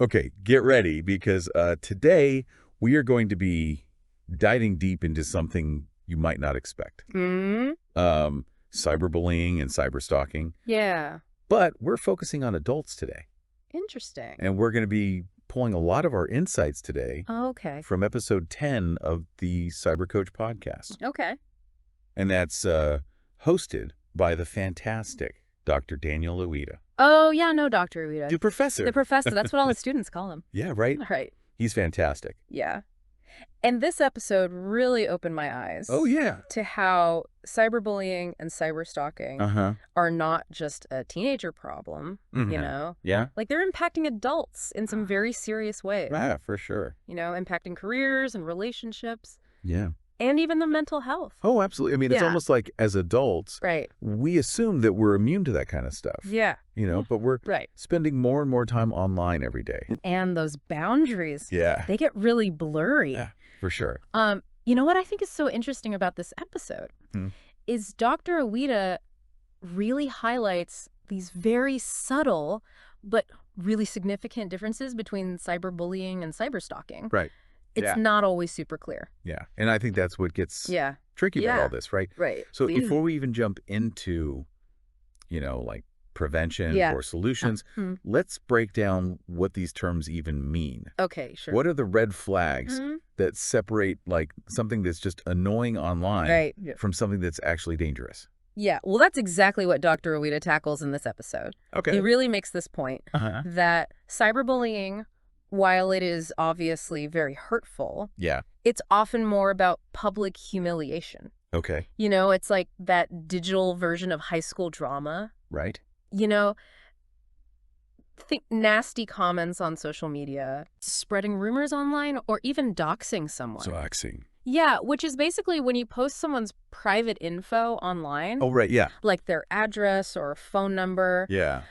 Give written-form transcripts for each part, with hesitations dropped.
Okay, get ready because today we are going to be diving deep into something you might not expect. Cyberbullying and cyberstalking. Yeah. But we're focusing on adults today. Interesting. And we're going to be pulling a lot of our insights today Okay. from episode 10 of the Cyber Coach podcast. Okay. And that's hosted by the fantastic Dr. Daniel Ueda. Oh, yeah, no, Dr. Ueda. The professor. The professor. That's what all the students call him. Yeah, right? Right. He's fantastic. Yeah. And this episode really opened my eyes. Oh, yeah. To how cyberbullying and cyberstalking are not just a teenager problem, you know? Yeah. Like, they're impacting adults in some very serious ways. Yeah, for sure. You know, impacting careers and relationships. Yeah. And even the mental health. Oh, absolutely. I mean, it's Yeah. almost like as adults, Right. we assume that we're immune to that kind of stuff. Yeah. You know, but we're Right. spending more and more time online every day. And those boundaries, Yeah. they get really blurry. Yeah, for sure. You know what I think is so interesting about this episode is Dr. Ueda really highlights these very subtle but really significant differences between cyberbullying and cyberstalking. Right. It's not always super clear. Yeah. And I think that's what gets tricky about Yeah. all this, right? Right. So before we even jump into, you know, like prevention or solutions, let's break down what these terms even mean. Okay, sure. What are the red flags that separate like something that's just annoying online from something that's actually dangerous? Yeah, well, that's exactly what Dr. Ueda tackles in this episode. Okay. He really makes this point that cyberbullying, while it is obviously very hurtful, it's often more about public humiliation. Okay. You know, it's like that digital version of high school drama. Right. You know, think nasty comments on social media, spreading rumors online, or even doxing someone. Doxing. Yeah, which is basically when you post someone's private info online. Oh, right, yeah. Like their address or phone number. Yeah.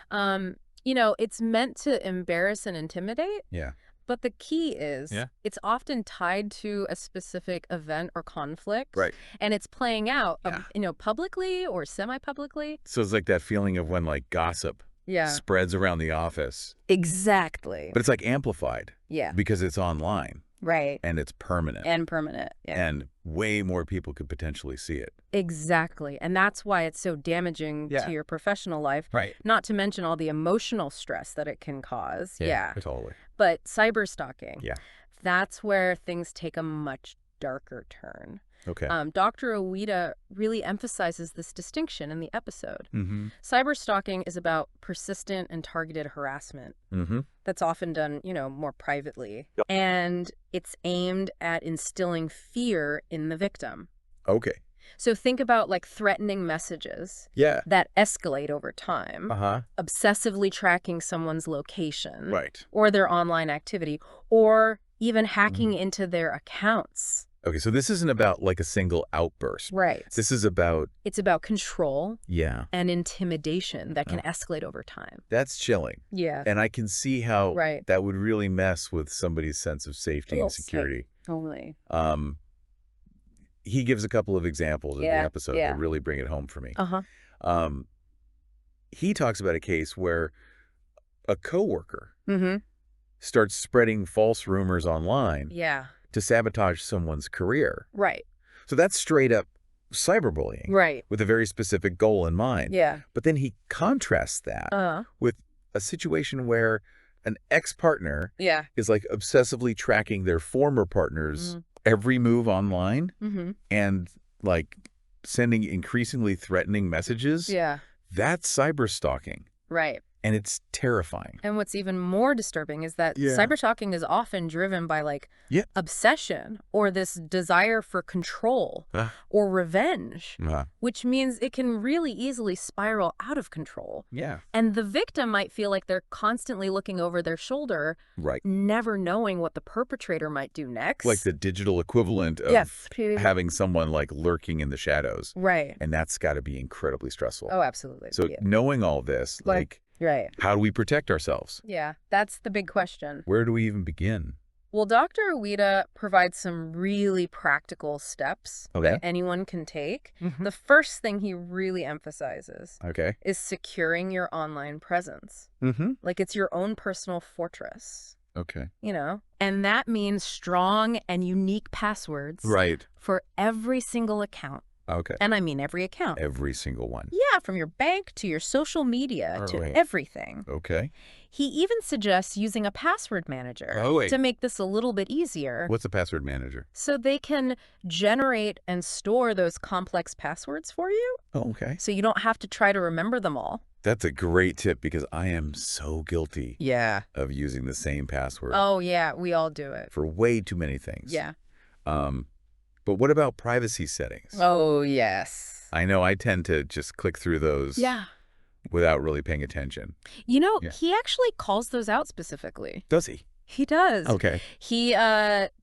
You know, it's meant to embarrass and intimidate. Yeah. But the key is it's often tied to a specific event or conflict. Right. And it's playing out, you know, publicly or semi-publicly. So it's like that feeling of when like gossip spreads around the office. Exactly. But it's like amplified. Yeah. Because it's online. Right. And it's permanent. And permanent. Yeah. And way more people could potentially see it. Exactly. And that's why it's so damaging to your professional life. Right. Not to mention all the emotional stress that it can cause. Yeah. Totally. But cyberstalking. Yeah. That's where things take a much darker turn. Okay. Dr. Ueda really emphasizes this distinction in the episode. Cyberstalking is about persistent and targeted harassment. That's often done, you know, more privately. And it's aimed at instilling fear in the victim. Okay. So think about like threatening messages that escalate over time, obsessively tracking someone's location or their online activity, or even hacking into their accounts. Okay, so this isn't about like a single outburst. Right. This is about... It's about control and intimidation that can escalate over time. That's chilling. Yeah. And I can see how that would really mess with somebody's sense of safety and security. Totally. He gives a couple of examples in the episode that really bring it home for me. He talks about a case where a coworker starts spreading false rumors online to sabotage someone's career. Right. So that's straight up cyberbullying. Right. With a very specific goal in mind. Yeah. But then he contrasts that with a situation where an ex-partner is like obsessively tracking their former partner's every move online and like sending increasingly threatening messages. Yeah. That's cyberstalking. Right. And it's terrifying. And what's even more disturbing is that cyberstalking is often driven by like obsession or this desire for control or revenge, which means it can really easily spiral out of control. Yeah. And the victim might feel like they're constantly looking over their shoulder, never knowing what the perpetrator might do next. Like the digital equivalent of having someone like lurking in the shadows. Right. And that's got to be incredibly stressful. Oh, absolutely. So knowing all this, like, right. how do we protect ourselves? Yeah, that's the big question. Where do we even begin? Well, Dr. Ueda provides some really practical steps that anyone can take. The first thing he really emphasizes is securing your online presence. Like it's your own personal fortress. You know, and that means strong and unique passwords for every single account. And I mean every account. Every single one. Yeah, from your bank to your social media to everything. He even suggests using a password manager to make this a little bit easier. What's a password manager? So they can generate and store those complex passwords for you. So you don't have to try to remember them all. That's a great tip because I am so guilty of using the same password. Oh, yeah, we all do it. For way too many things. But what about privacy settings? Oh, yes. I know I tend to just click through those without really paying attention. You know, he actually calls those out specifically. Does he? He does. He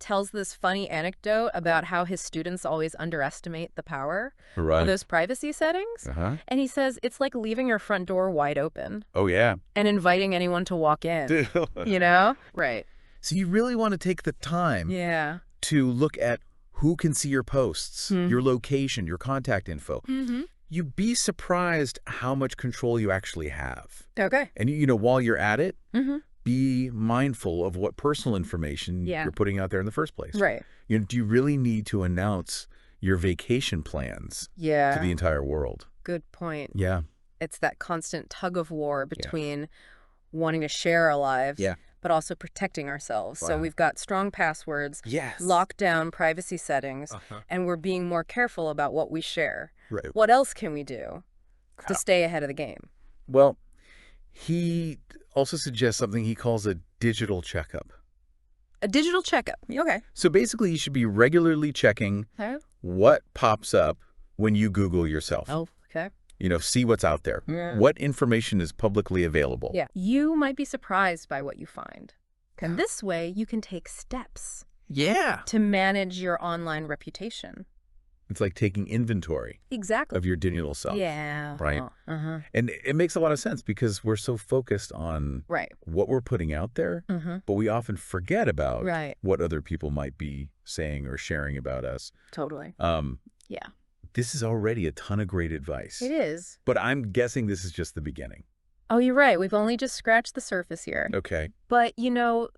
tells this funny anecdote about how his students always underestimate the power of those privacy settings. And he says it's like leaving your front door wide open. And inviting anyone to walk in. You know? So you really want to take the time to look at who can see your posts, your location, your contact info. You'd be surprised how much control you actually have. And, you know, while you're at it, be mindful of what personal information you're putting out there in the first place. You know, do you really need to announce your vacation plans to the entire world? Good point. It's that constant tug of war between wanting to share our lives but also protecting ourselves. So we've got strong passwords, lockdown privacy settings, and we're being more careful about what we share. What else can we do to stay ahead of the game? Well, he also suggests something he calls a digital checkup. A digital checkup. So basically, you should be regularly checking what pops up when you Google yourself. You know, see what's out there. What information is publicly available. You might be surprised by what you find. And this way, you can take steps to manage your online reputation. It's like taking inventory of your digital self. Right? And it makes a lot of sense because we're so focused on what we're putting out there, but we often forget about what other people might be saying or sharing about us. This is already a ton of great advice. It is. But I'm guessing this is just the beginning. Oh, you're right. We've only just scratched the surface here. But, you know,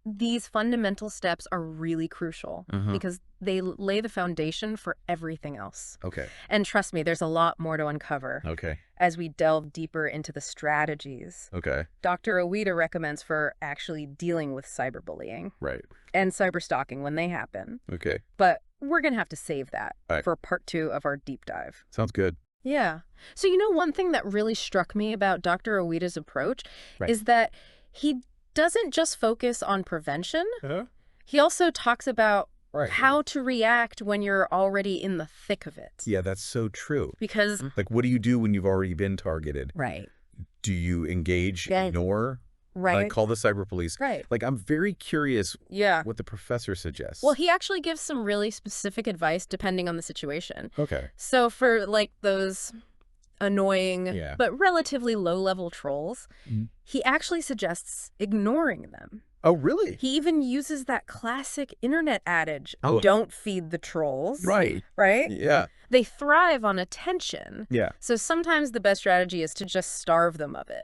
these fundamental steps are really crucial because they lay the foundation for everything else. And trust me, there's a lot more to uncover as we delve deeper into the strategies Dr. Ueda recommends for actually dealing with cyberbullying and cyberstalking when they happen. But we're going to have to save that for part 2 of our deep dive. Sounds good. So, you know, one thing that really struck me about Dr. Ueda's approach is that he doesn't just focus on prevention. He also talks about how to react when you're already in the thick of it. Yeah, that's so true. Because like, what do you do when you've already been targeted? Do you engage, ignore, call the cyber police? Like, I'm very curious what the professor suggests. Well, he actually gives some really specific advice depending on the situation. So for like those annoying but relatively low-level trolls, he actually suggests ignoring them. Oh, really? He even uses that classic internet adage, don't feed the trolls. Right? They thrive on attention. So sometimes the best strategy is to just starve them of it.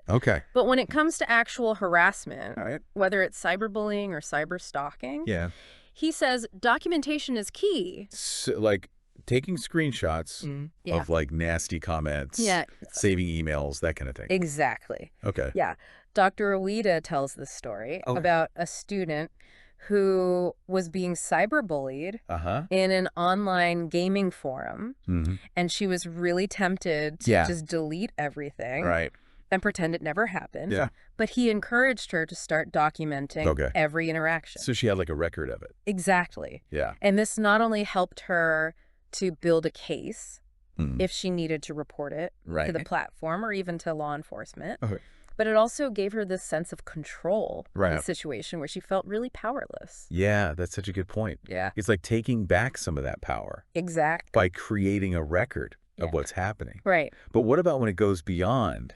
But when it comes to actual harassment, whether it's cyberbullying or cyberstalking, he says documentation is key. So, like, taking screenshots of like nasty comments, saving emails, that kind of thing. Exactly. Dr. Ueda tells this story about a student who was being cyberbullied in an online gaming forum. And she was really tempted to just delete everything and pretend it never happened. But he encouraged her to start documenting every interaction. So she had like a record of it. Exactly. And this not only helped her to build a case if she needed to report it to the platform or even to law enforcement, but it also gave her this sense of control in a situation where she felt really powerless. Yeah, that's such a good point. It's like taking back some of that power. Exactly. By creating a record of what's happening. But what about when it goes beyond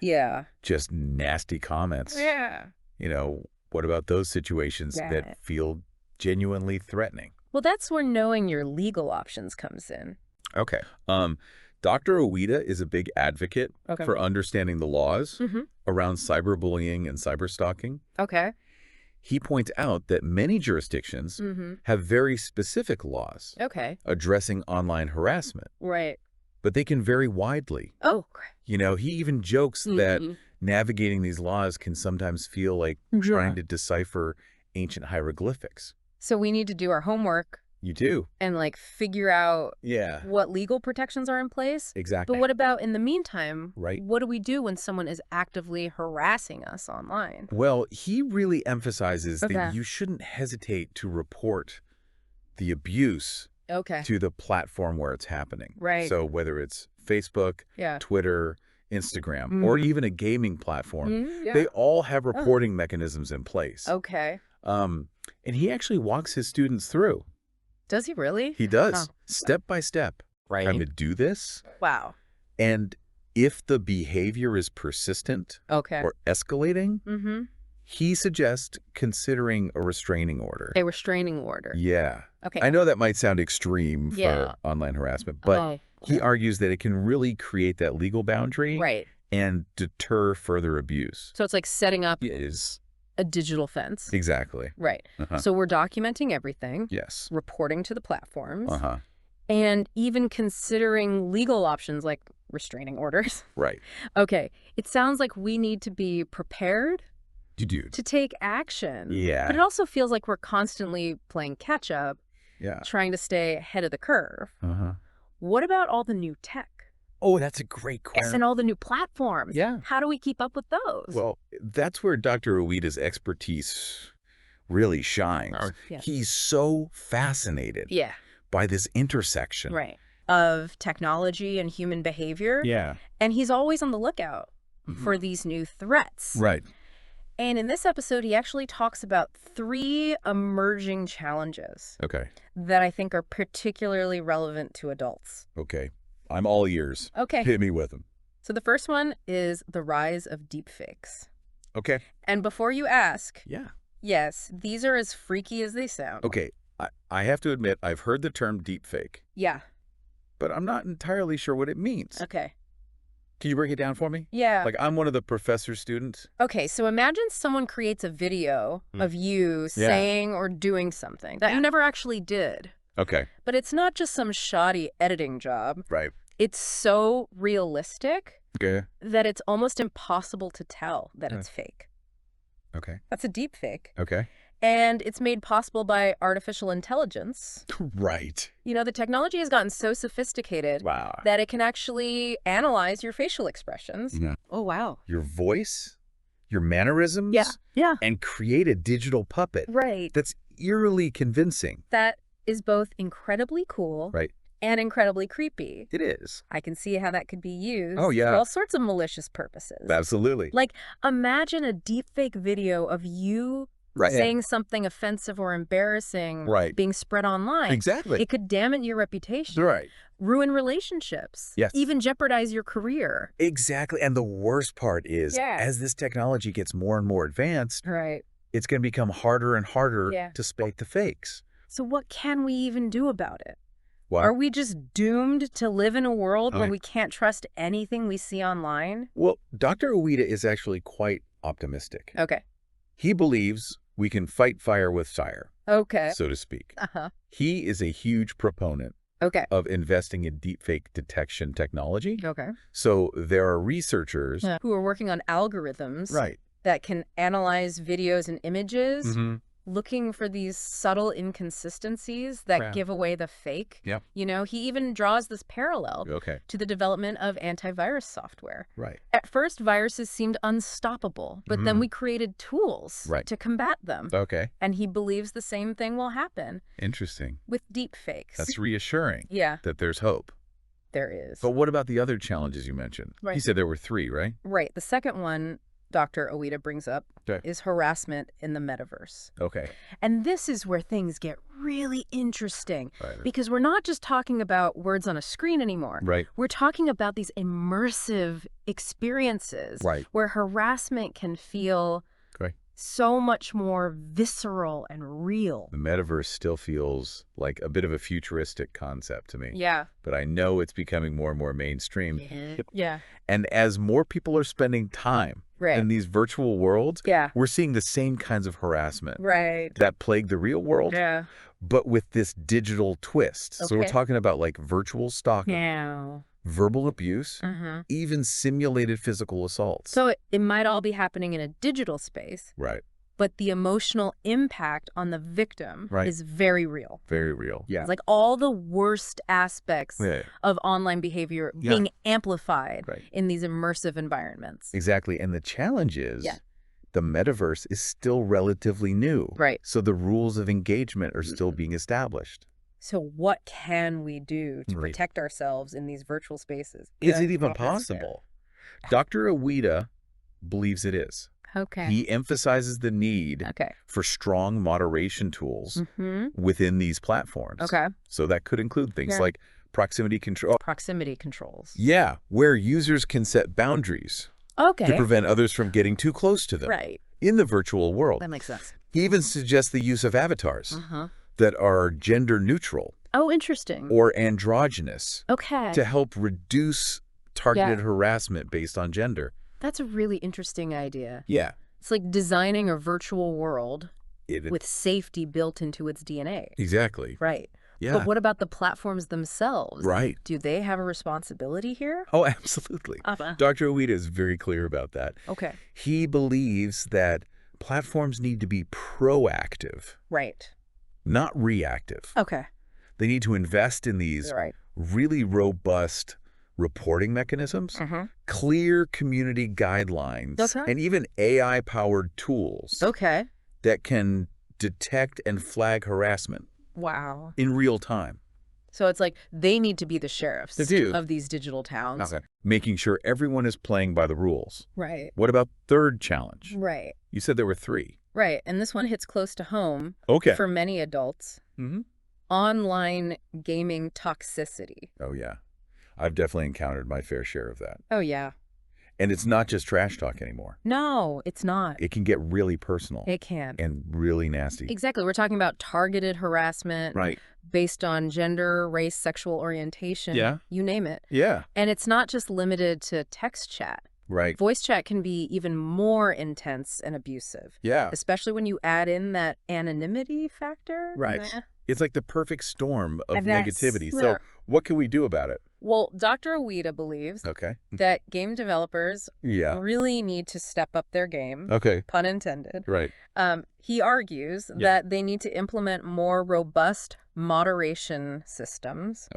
just nasty comments? You know, what about those situations that feel genuinely threatening. Well, that's where knowing your legal options comes in. Okay. Dr. Ueda is a big advocate for understanding the laws around cyberbullying and cyberstalking. Okay. He points out that many jurisdictions have very specific laws addressing online harassment. Right. But they can vary widely. Oh. He even jokes that navigating these laws can sometimes feel like trying to decipher ancient hieroglyphics. So we need to do our homework. You do. And figure out what legal protections are in place. Exactly. But what about in the meantime? Right. What do we do when someone is actively harassing us online? Well, he really emphasizes that you shouldn't hesitate to report the abuse to the platform where it's happening. Right. So whether it's Facebook, Twitter, Instagram, or even a gaming platform, they all have reporting mechanisms in place. Okay. And he actually walks his students through. Does he really? He does, step by step. Right. Time to do this. Wow. And if the behavior is persistent or escalating, he suggests considering a restraining order. A restraining order. Yeah. Okay. I know that might sound extreme for online harassment, but he argues that it can really create that legal boundary and deter further abuse. So it's like setting up Is a digital fence. Exactly. Right. So we're documenting everything. Yes. Reporting to the platforms. And even considering legal options like restraining orders. Right. Okay. It sounds like we need to be prepared You do. to take action. Yeah. But it also feels like we're constantly playing catch up, trying to stay ahead of the curve. What about all the new tech? Oh, that's a great question. And all the new platforms. Yeah. How do we keep up with those? Well, that's where Dr. Ueda's expertise really shines. He's so fascinated by this intersection. Of technology and human behavior. Yeah. And he's always on the lookout for these new threats. Right. And in this episode, he actually talks about 3 emerging challenges that I think are particularly relevant to adults. Okay. I'm all ears. Okay. Hit me with them. So the first one is the rise of deepfakes. Okay. And before you ask, Yeah. yes, these are as freaky as they sound. Okay. I have to admit, I've heard the term deepfake, Yeah. but I'm not entirely sure what it means. Okay. Can you break it down for me? Yeah. Like, I'm one of the professor's students. Okay, so imagine someone creates a video of you saying or doing something that you never actually did. Okay. But it's not just some shoddy editing job. Right. It's so realistic that it's almost impossible to tell that it's fake. Okay. That's a deep fake. Okay. And it's made possible by artificial intelligence. Right. The technology has gotten so sophisticated that it can actually analyze your facial expressions. Yeah. Oh, wow. Your voice, your mannerisms. Yeah. And create a digital puppet. Right. That's eerily convincing. That is both incredibly cool and incredibly creepy. It is. I can see how that could be used for all sorts of malicious purposes. Absolutely. Like, imagine a deepfake video of you saying something offensive or embarrassing being spread online. Exactly. It could damage your reputation. Right. Ruin relationships. Yes. Even jeopardize your career. Exactly. And the worst part is, as this technology gets more and more advanced, it's going to become harder and harder to spot the fakes. So what can we even do about it? What? Are we just doomed to live in a world where we can't trust anything we see online? Well, Dr. Ueda is actually quite optimistic. Okay. He believes we can fight fire with fire, so to speak. He is a huge proponent of investing in deepfake detection technology. So there are researchers who are working on algorithms that can analyze videos and images, looking for these subtle inconsistencies that give away the fake. He even draws this parallel to the development of antivirus software. At first, viruses seemed unstoppable, but then we created tools to combat them. And he believes the same thing will happen. Interesting. With deep fakes. That's reassuring that there's hope. There is. But what about the other challenges you mentioned? He said there were 3, right? Right. The second one Dr. Ueda brings up is harassment in the metaverse. And this is where things get really interesting because we're not just talking about words on a screen anymore. We're talking about these immersive experiences where harassment can feel so much more visceral and real. The metaverse still feels like a bit of a futuristic concept to me. Yeah. But I know it's becoming more and more mainstream. Yeah. And as more people are spending time in these virtual worlds, we're seeing the same kinds of harassment that plague the real world, but with this digital twist. So we're talking about like virtual stalking, verbal abuse, even simulated physical assaults. So it might all be happening in a digital space. Right. But the emotional impact on the victim is very real. Very real. Yeah. It's like all the worst aspects of online behavior being amplified in these immersive environments. Exactly. And the challenge is the metaverse is still relatively new. Right. So the rules of engagement are still being established. So what can we do to protect ourselves in these virtual spaces? Is it even possible? Dr. Awida believes it is. Okay. He emphasizes the need for strong moderation tools within these platforms. Okay. So that could include things like proximity control. Proximity controls. Yeah, where users can set boundaries to prevent others from getting too close to them in the virtual world. That makes sense. He even suggests the use of avatars that are gender neutral. Oh, interesting. Or androgynous. Okay. To help reduce targeted harassment based on gender. That's a really interesting idea. Yeah. It's like designing a virtual world with safety built into its DNA. Exactly. Right. Yeah. But what about the platforms themselves? Right. Do they have a responsibility here? Oh, absolutely. Dr. Awida is very clear about that. Okay. He believes that platforms need to be proactive. Right. Not reactive. Okay. They need to invest in these really robust reporting mechanisms, clear community guidelines, and even AI-powered tools that can detect and flag harassment in real time. So it's like they need to be the sheriffs of these digital towns. Making sure everyone is playing by the rules. Right. What about third challenge? Right. You said there were 3. Right. And this one hits close to home for many adults. Online gaming toxicity. Oh, yeah. I've definitely encountered my fair share of that. Oh, yeah. And it's not just trash talk anymore. No, it's not. It can get really personal. It can. And really nasty. Exactly. We're talking about targeted harassment based on gender, race, sexual orientation. Yeah. You name it. Yeah. And it's not just limited to text chat. Right. Voice chat can be even more intense and abusive. Yeah. Especially when you add in that anonymity factor. Right. It's like the perfect storm of negativity. So what can we do about it? Well, Dr. Awida believes that game developers really need to step up their game, pun intended. Right. He argues that they need to implement more robust moderation systems,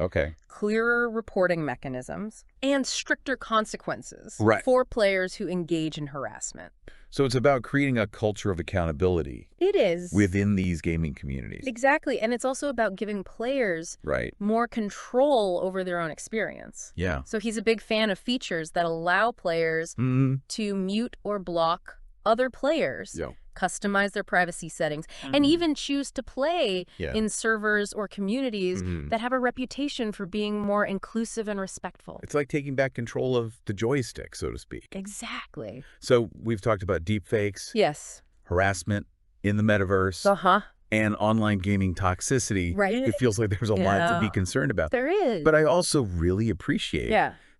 clearer reporting mechanisms, and stricter consequences for players who engage in harassment. So it's about creating a culture of accountability. It is. Within these gaming communities. Exactly. And it's also about giving players more control over their own experience. Yeah. So he's a big fan of features that allow players to mute or block other players, customize their privacy settings, and even choose to play in servers or communities that have a reputation for being more inclusive and respectful. It's like taking back control of the joystick, so to speak. Exactly. So we've talked about deepfakes. Yes. Harassment in the metaverse. And online gaming toxicity. Right. It feels like there's a lot to be concerned about. There is. But I also really appreciate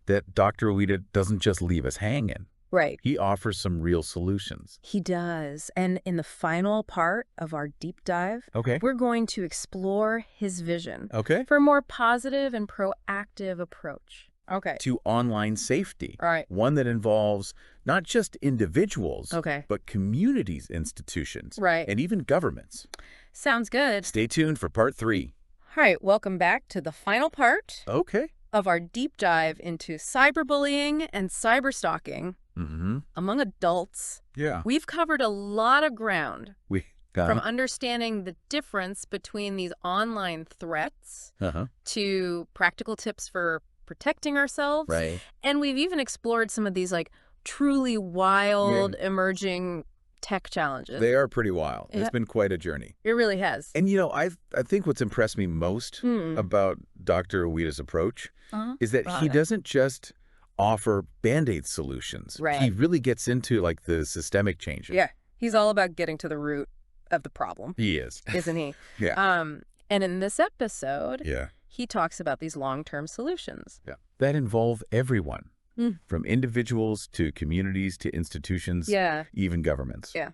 that Dr. Awida doesn't just leave us hanging. Right. He offers some real solutions. He does. And in the final part of our deep dive, we're going to explore his vision for a more positive and proactive approach. To online safety. Right. One that involves not just individuals, but communities, institutions, and even governments. Sounds good. Stay tuned for part 3. All right. Welcome back to the final part of our deep dive into cyberbullying and cyberstalking among adults. Yeah. We've covered a lot of ground. From understanding the difference between these online threats to practical tips for protecting ourselves. Right. And we've even explored some of these like truly wild emerging tech challenges. They are pretty wild. It's been quite a journey. It really has. And you know, I think what's impressed me most about Dr. Awida's approach is that he doesn't just offer Band-Aid solutions. Right. He really gets into like the systemic changes. Yeah. He's all about getting to the root of the problem. He is. Isn't he? Yeah. And in this episode, yeah. he talks about these long-term solutions. Yeah. That involve everyone, from individuals to communities to institutions, even governments. Yeah.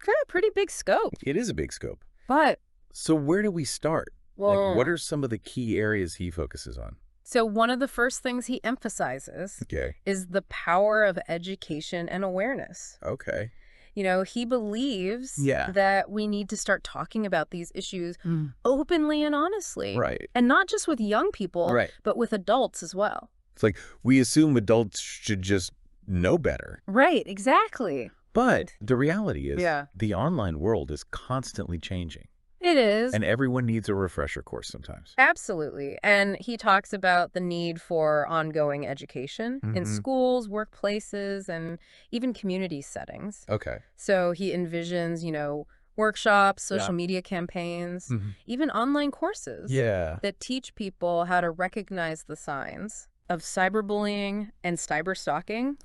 Kind of pretty big scope. It is a big scope. But so where do we start? Well, like, what are some of the key areas he focuses on? So one of the first things he emphasizes is the power of education and awareness. Okay. You know, he believes that we need to start talking about these issues openly and honestly. Right. And not just with young people, but with adults as well. It's like we assume adults should just know better. Right, exactly. But the reality is the online world is constantly changing. It is. And everyone needs a refresher course sometimes. Absolutely. And he talks about the need for ongoing education in schools, workplaces, and even community settings. Okay. So he envisions, you know, workshops, social media campaigns, even online courses that teach people how to recognize the signs of cyberbullying and cyberstalking,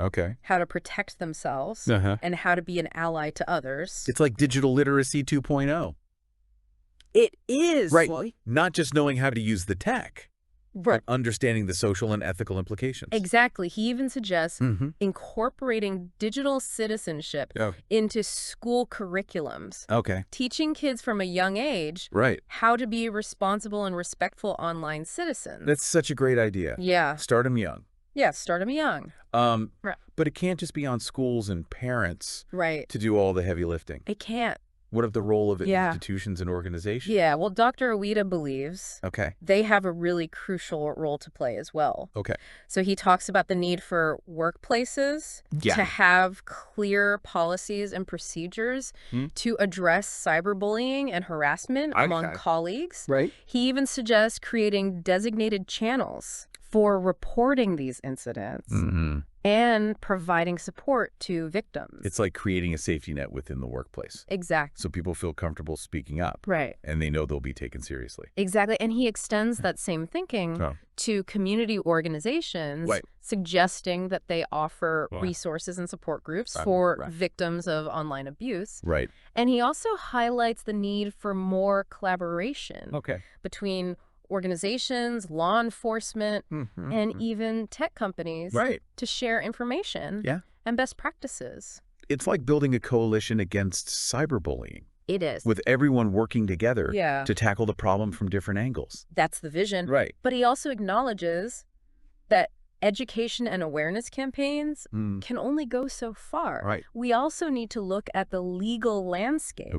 how to protect themselves, and how to be an ally to others. It's like digital literacy 2.0. It is. Right. Not just knowing how to use the tech, but understanding the social and ethical implications. Exactly. He even suggests incorporating digital citizenship into school curriculums. Teaching kids from a young age how to be responsible and respectful online citizens. That's such a great idea. Yeah. Start them young. Yeah, start them young. But it can't just be on schools and parents to do all the heavy lifting. It can't. What of the role of institutions and organizations? Yeah, well, Dr. Ueda believes they have a really crucial role to play as well. So he talks about the need for workplaces to have clear policies and procedures to address cyberbullying and harassment among colleagues. He even suggests creating designated channels for reporting these incidents and providing support to victims. It's like creating a safety net within the workplace. Exactly. So people feel comfortable speaking up. And they know they'll be taken seriously. Exactly. And he extends that same thinking to community organizations, suggesting that they offer resources and support groups for victims of online abuse. And he also highlights the need for more collaboration between organizations, law enforcement, and even tech companies to share information and best practices. It's like building a coalition against cyberbullying. It is. With everyone working together to tackle the problem from different angles. That's the vision. But he also acknowledges that education and awareness campaigns can only go so far. We also need to look at the legal landscape.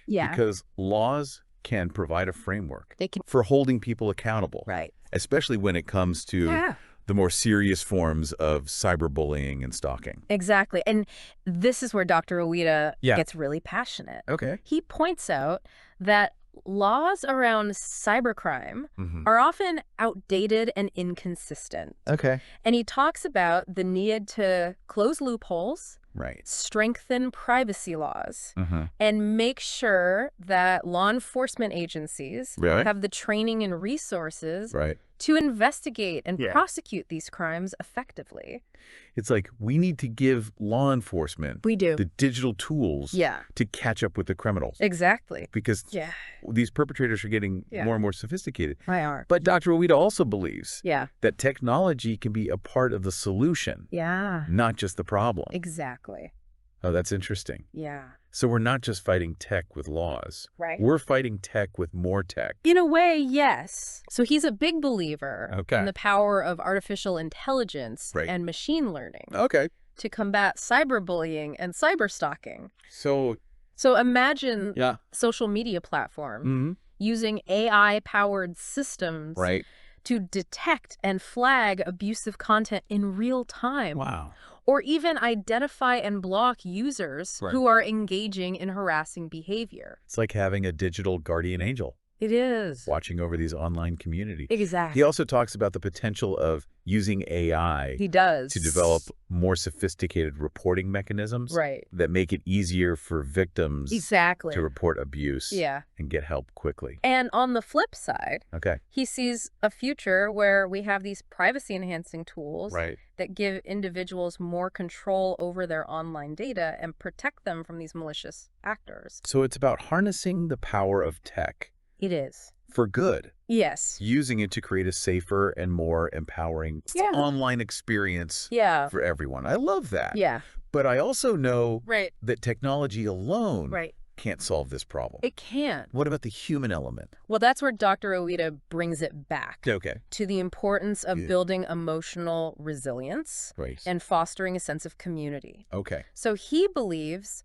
Because laws can provide a framework for holding people accountable, especially when it comes to the more serious forms of cyberbullying and stalking. Exactly. And this is where Dr. Ueda gets really passionate. He points out that laws around cybercrime are often outdated and inconsistent. And he talks about the need to close loopholes, strengthen privacy laws, and make sure that law enforcement agencies have the training and resources to investigate and prosecute these crimes effectively. It's like we need to give law enforcement the digital tools to catch up with the criminals. Exactly. Because these perpetrators are getting more and more sophisticated. They are. But Dr. Ueda also believes that technology can be a part of the solution, not just the problem. Exactly. Oh, that's interesting. Yeah. So we're not just fighting tech with laws. We're fighting tech with more tech. In a way, yes. So he's a big believer in the power of artificial intelligence and machine learning to combat cyberbullying and cyberstalking. So imagine a social media platform using AI-powered systems to detect and flag abusive content in real time. Wow. Or even identify and block users who are engaging in harassing behavior. It's like having a digital guardian angel. It is. Watching over these online communities. Exactly. He also talks about the potential of using AI He does. to develop more sophisticated reporting mechanisms that make it easier for victims to report abuse and get help quickly. And on the flip side, he sees a future where we have these privacy-enhancing tools that give individuals more control over their online data and protect them from these malicious actors. So it's about harnessing the power of tech. It is. For good. Yes. Using it to create a safer and more empowering online experience for everyone. I love that. Yeah. But I also know that technology alone can't solve this problem. It can't. What about the human element? Well, that's where Dr. Ueda brings it back to the importance of building emotional resilience and fostering a sense of community. So he believes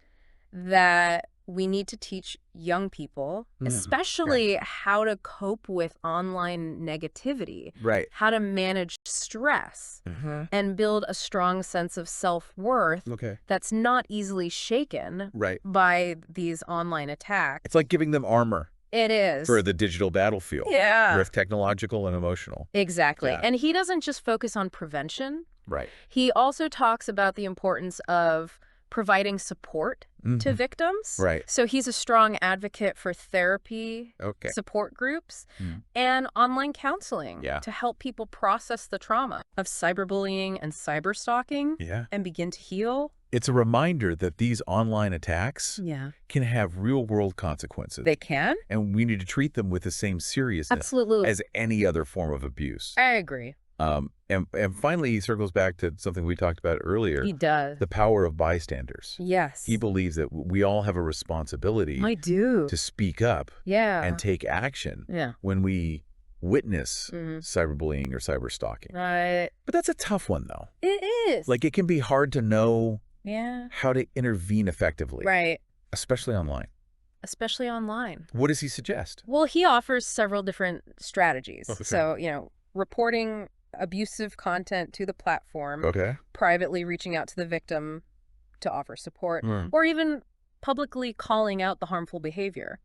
that we need to teach young people, especially how to cope with online negativity, how to manage stress, and build a strong sense of self-worth that's not easily shaken by these online attacks. It's like giving them armor. It is. For the digital battlefield. Both technological and emotional. Exactly. And he doesn't just focus on prevention. He also talks about the importance of providing support to victims. So he's a strong advocate for therapy, support groups, and online counseling to help people process the trauma of cyberbullying and cyberstalking and begin to heal. It's a reminder that these online attacks can have real-world consequences. They can. And we need to treat them with the same seriousness as any other form of abuse. I agree. And finally, he circles back to something we talked about earlier. He does. The power of bystanders. Yes. He believes that we all have a responsibility to speak up and take action when we witness cyberbullying or cyberstalking. But that's a tough one, though. It is. Like, it can be hard to know how to intervene effectively. Especially online. Especially online. What does he suggest? Well, he offers several different strategies. So, reporting abusive content to the platform, privately reaching out to the victim to offer support, or even publicly calling out the harmful behavior.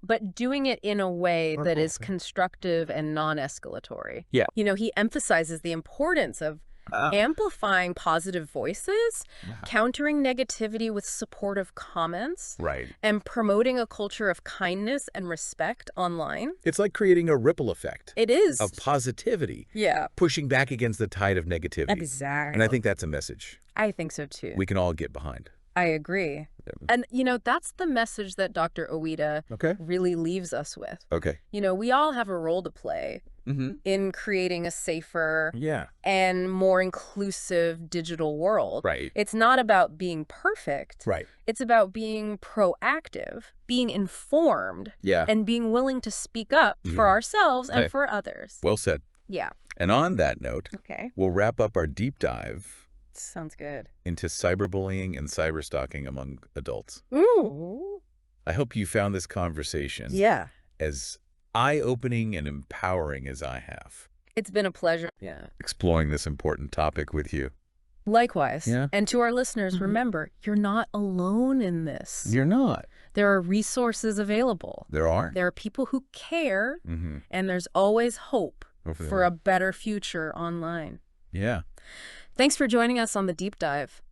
But doing it in a way that is constructive and non-escalatory. He emphasizes the importance of amplifying positive voices, countering negativity with supportive comments, and promoting a culture of kindness and respect online. It's like creating a ripple effect. It is. Of positivity. Pushing back against the tide of negativity. Exactly. And I think that's a message. I think so, too. We can all get behind. I agree. And, that's the message that Dr. Ueda really leaves us with. We all have a role to play in creating a safer and more inclusive digital world. It's not about being perfect. It's about being proactive, being informed, and being willing to speak up for ourselves and for others. Well said. And on that note, we'll wrap up our deep dive. Sounds good. Into cyberbullying and cyberstalking among adults. Ooh. I hope you found this conversation as eye-opening and empowering as I have. It's been a pleasure. Exploring this important topic with you. Likewise. And to our listeners, remember, you're not alone in this. You're not. There are resources available. There are. There are people who care, and there's always hope for a better future online. Yeah. Thanks for joining us on The Deep Dive.